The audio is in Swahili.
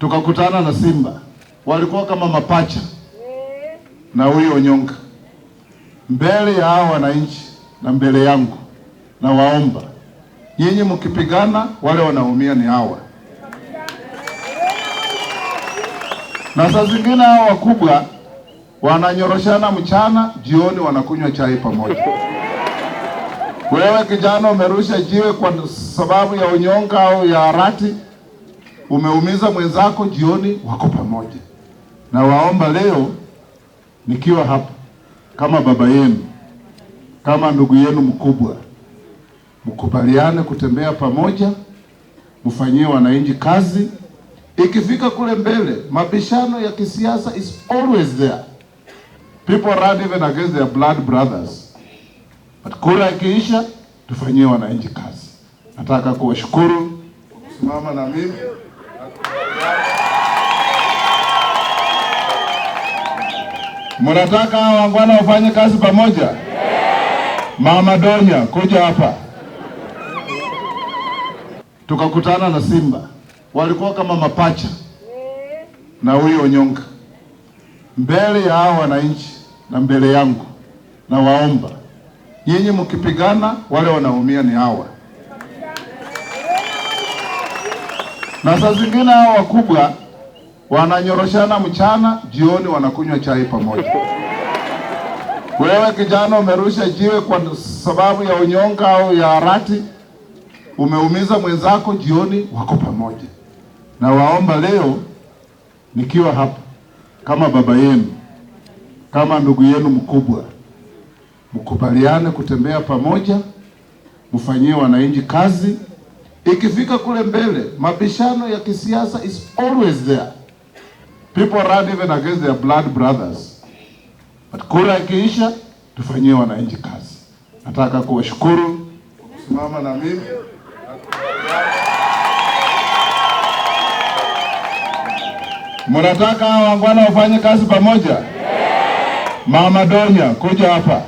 tukakutana na Simba, walikuwa kama mapacha na huyo Onyonka. Mbele ya hao wananchi na mbele yangu, na waomba nyinyi mkipigana, wale wanaumia ni hawa. Na saa zingine hao wakubwa wananyoroshana mchana, jioni wanakunywa chai pamoja. Wewe kijana umerusha jiwe kwa sababu ya Onyonka au ya Arati, umeumiza mwenzako, jioni wako pamoja. Na waomba leo nikiwa hapa kama baba yenu, kama ndugu yenu mkubwa, mkubaliane kutembea pamoja, mfanyie wananchi kazi. Ikifika kule mbele, mabishano ya kisiasa is always there. People run even against their blood brothers. But kura ikiisha, tufanyie wananchi kazi. Nataka kuwashukuru kusimama na mimi. Mnataka wangwana wafanye kazi pamoja? Mama Donya, kuja hapa. Tukakutana na Simba, walikuwa kama mapacha na huyo Onyonka. Mbele ya hao wananchi na mbele yangu, na waomba nyinyi mkipigana, wale wanaumia ni hawa. Na saa zingine hao wakubwa wananyoroshana mchana, jioni wanakunywa chai pamoja. Wewe kijana umerusha jiwe kwa sababu ya Onyonka au ya Arati, umeumiza mwenzako, jioni wako pamoja. Na waomba leo nikiwa hapa kama baba yenu, kama ndugu yenu mkubwa, mkubaliane kutembea pamoja, mfanyie wananchi kazi. Ikifika kule mbele, mabishano ya kisiasa is always there. People run even against their blood brothers. But kura ikiisha, tufanyie wananchi kazi. Nataka kuwashukuru kusimama na mimi. Mnataka wangwana wafanye kazi pamoja? Mama Donya, kuja hapa.